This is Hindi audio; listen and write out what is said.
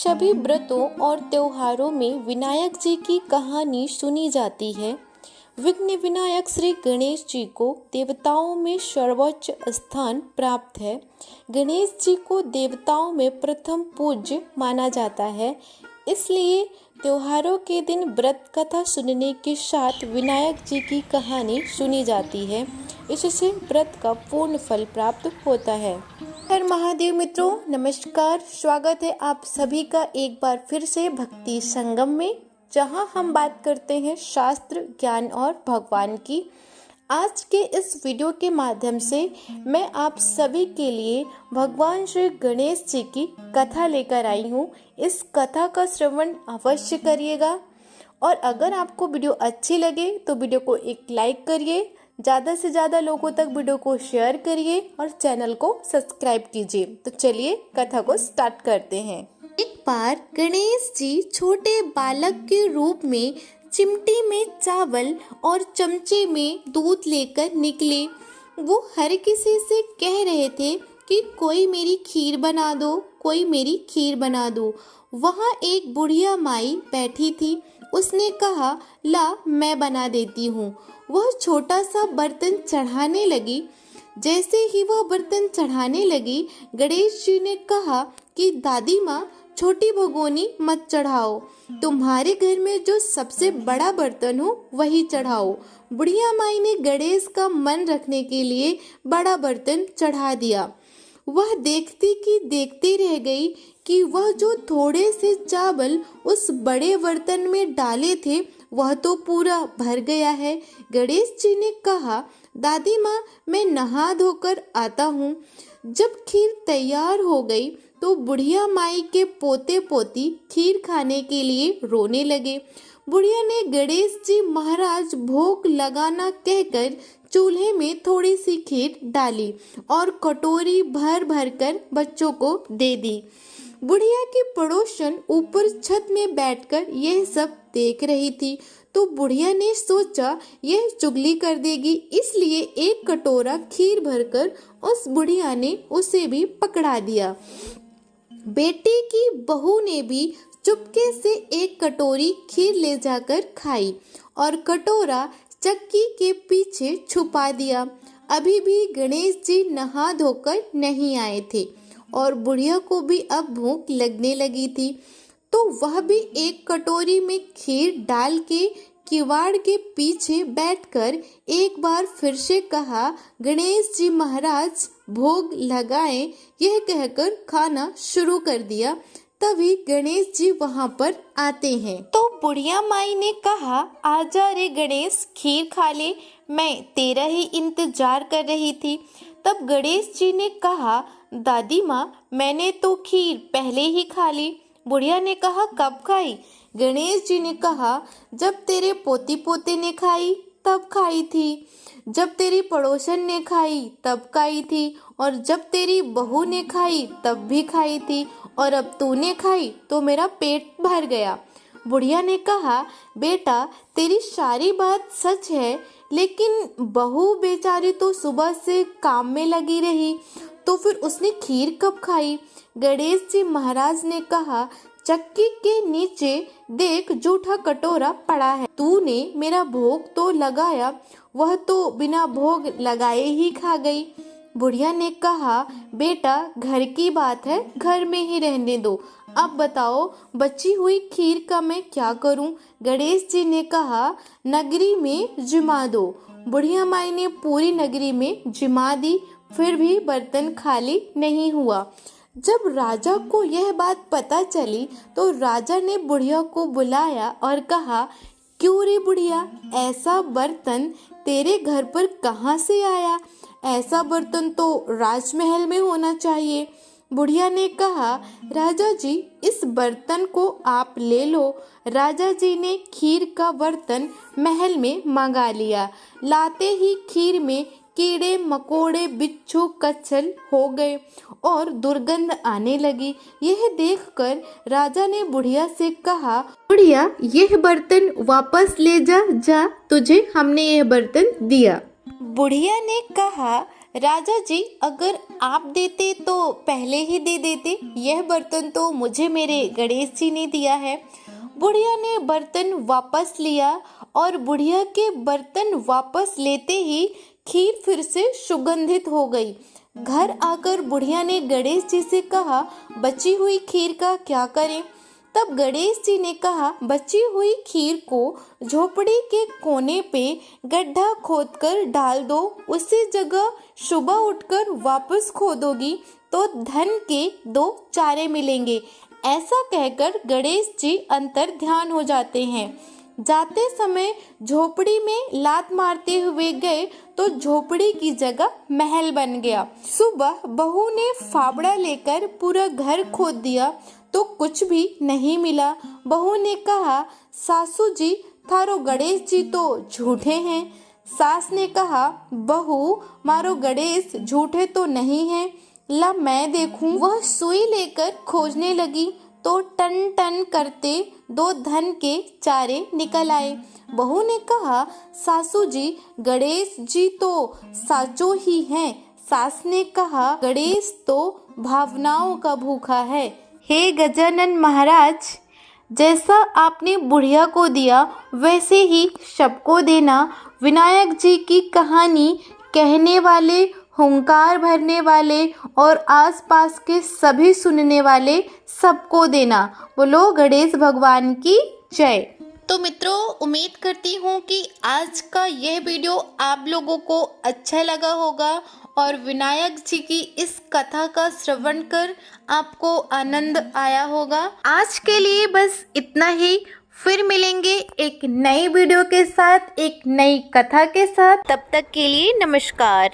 सभी व्रतों और त्योहारों में विनायक जी की कहानी सुनी जाती है। विघ्न विनायक श्री गणेश जी को देवताओं में सर्वोच्च स्थान प्राप्त है। गणेश जी को देवताओं में प्रथम पूज्य माना जाता है, इसलिए त्योहारों के दिन व्रत कथा सुनने के साथ विनायक जी की कहानी सुनी जाती है। इससे व्रत का पूर्ण फल प्राप्त होता है। हर महादेव मित्रों, नमस्कार। स्वागत है आप सभी का एक बार फिर से भक्ति संगम में, जहां हम बात करते हैं शास्त्र ज्ञान और भगवान की। आज के इस वीडियो के माध्यम से मैं आप सभी के लिए भगवान श्री गणेश जी की कथा लेकर आई हूँ। इस कथा का श्रवण अवश्य करिएगा और अगर आपको वीडियो अच्छी लगे तो वीडियो को एक लाइक करिए, ज़्यादा से ज़्यादा लोगों तक वीडियो को शेयर करिए और चैनल को सब्सक्राइब कीजिए। तो चलिए कथा को स्टार्ट करते हैं। एक बार गणेश जी छोटे बालक के रूप में चिमटी में चावल और चमचे में दूध लेकर निकले। वो हर किसी से कह रहे थे कि कोई मेरी खीर बना दो, कोई मेरी खीर बना दो। वहाँ एक बुढ़िया माई बैठी थी। उसने कहा, ला मैं बना देती हूँ। वह छोटा सा बर्तन चढ़ाने लगी। जैसे ही वह बर्तन चढ़ाने लगी, गणेश जी ने कहा कि दादी माँ, छोटी भगोनी मत चढ़ाओ, तुम्हारे घर में जो सबसे बड़ा बर्तन हो वही चढ़ाओ। बुढ़िया माई ने गणेश का मन रखने के लिए बड़ा बर्तन चढ़ा दिया। वह देखती कि देखती रह गई कि वह जो थोड़े से चावल उस बड़े बर्तन में डाले थे वह तो पूरा भर गया है। गणेश जी ने कहा, दादी माँ, मैं नहा धोकर आता हूँ। जब खीर तैयार हो गई तो बुढ़िया माई के पोते पोती खीर खाने के लिए रोने लगे। बुढ़िया ने गणेश जी महाराज भोग लगाना कहकर चूल्हे में थोड़ी सी खीर डाली और कटोरी भर भर कर बच्चों को दे दी। बुढ़िया की पड़ोसन ऊपर छत में बैठकर यह सब देख रही थी, तो बुढ़िया ने सोचा यह चुगली कर देगी, इसलिए एक कटोरा खीर भरकर उस बुढ़िया ने उसे भी पकड़ा दिया। बेटी की बहू ने भी चुपके से एक कटोरी खीर ले जाकर खाई और कटोरा चक्की के पीछे छुपा दिया। अभी भी गणेश जी नहा धोकर नहीं आए थे और बुढ़िया को भी अब भूख लगने लगी थी, तो वह भी एक कटोरी में खीर डाल के किवाड़ के पीछे बैठकर एक बार फिर से कहा, गणेश जी महाराज भोग लगाएं। यह कहकर खाना शुरू कर दिया। तभी गणेश जी वहां पर आते हैं। तो बुढ़िया माई ने कहा, आजा रे गणेश, खीर खा ले, मैं तेरा ही इंतजार कर रही थी। तब गणेश जी ने कहा, दादी माँ, मैंने तो खीर पहले ही खा ली। बुढ़िया ने कहा, कब खाई? गणेश जी ने कहा, जब तेरे पोती पोते ने खाई तब खाई थी, जब तेरी पड़ोसन ने खाई तब खाई थी, और जब तेरी बहू ने खाई तब भी खाई थी, और अब तूने खाई तो मेरा पेट भर गया। बुढ़िया ने कहा, बेटा तेरी सारी बात सच है, लेकिन बहू बेचारी तो सुबह से काम में लगी रही, तो फिर उसने खीर कब खाई? गणेश जी महाराज ने कहा, चक्की के नीचे देख, जूठा कटोरा पड़ा है। तूने मेरा भोग तो लगाया, वह तो बिना भोग लगाए ही खा गई। बुढ़िया ने कहा, बेटा घर की बात है, घर में ही रहने दो। अब बताओ बची हुई खीर का मैं क्या करूं? गणेश जी ने कहा, नगरी में जिमा दो। बुढ़िया माई ने पूरी नगरी में जिमा दी, फिर भी बर्तन खाली नहीं हुआ। जब राजा को यह बात पता चली तो राजा ने बुढ़िया को बुलाया और कहा, क्यों रे बुढ़िया, ऐसा बर्तन तेरे घर पर कहाँ से आया? ऐसा बर्तन तो राजमहल में होना चाहिए। बुढ़िया ने कहा, राजा जी, इस बर्तन को आप ले लो। राजा जी ने खीर का बर्तन महल में मंगा लिया। लाते ही खीर में कीड़े मकोड़े बिच्छू कच्छल हो गए और दुर्गंध आने लगी। यह देखकर राजा ने बुढ़िया से कहा, बुढ़िया, यह बर्तन वापस ले जा, तुझे हमने यह बर्तन दिया। बुढ़िया ने कहा, राजा जी, अगर आप देते तो पहले ही दे देते। यह बर्तन तो मुझे मेरे गणेश जी ने दिया है। बुढ़िया ने बर्तन वापस लिया और बुढ़िया के बर्तन वापस लेते ही खीर फिर से सुगंधित हो गई। घर आकर बुढ़िया ने गणेश जी से कहा, बची हुई खीर का क्या करें? तब गणेश जी ने कहा, बची हुई खीर को झोपड़ी के कोने पे गड्ढा खोदकर डाल दो। उसी जगह सुबह उठकर वापस खोदोगी तो धन के 2 चारे मिलेंगे। ऐसा कहकर गणेश जी अंतर ध्यान हो जाते हैं। जाते समय झोपड़ी में लात मारते हुए गए तो झोपड़ी की जगह महल बन गया। सुबह बहू ने फावड़ा लेकर पूरा घर खोद दिया तो कुछ भी नहीं मिला। बहू ने कहा, सासू जी, थारो गणेश जी तो झूठे हैं। सास ने कहा, बहू, मारो गणेश झूठे तो नहीं हैं। ला मैं देखूं। वह सुई लेकर खोजने लगी तो टन टन करते 2 धन के चारे निकल आए। बहू ने कहा, सासू जी, गणेश जी तो साचो ही हैं। सास ने कहा, गणेश तो भावनाओं का भूखा है। हे गजानन महाराज, जैसा आपने बुढ़िया को दिया वैसे ही सबको देना। विनायक जी की कहानी कहने वाले, हुंकार भरने वाले और आसपास के सभी सुनने वाले सबको देना। बोलो गणेश भगवान की जय। तो मित्रों, उम्मीद करती हूँ कि आज का यह वीडियो आप लोगों को अच्छा लगा होगा और विनायक जी की इस कथा का श्रवण कर आपको आनंद आया होगा। आज के लिए बस इतना ही। फिर मिलेंगे एक नई वीडियो के साथ, एक नई कथा के साथ। तब तक के लिए नमस्कार।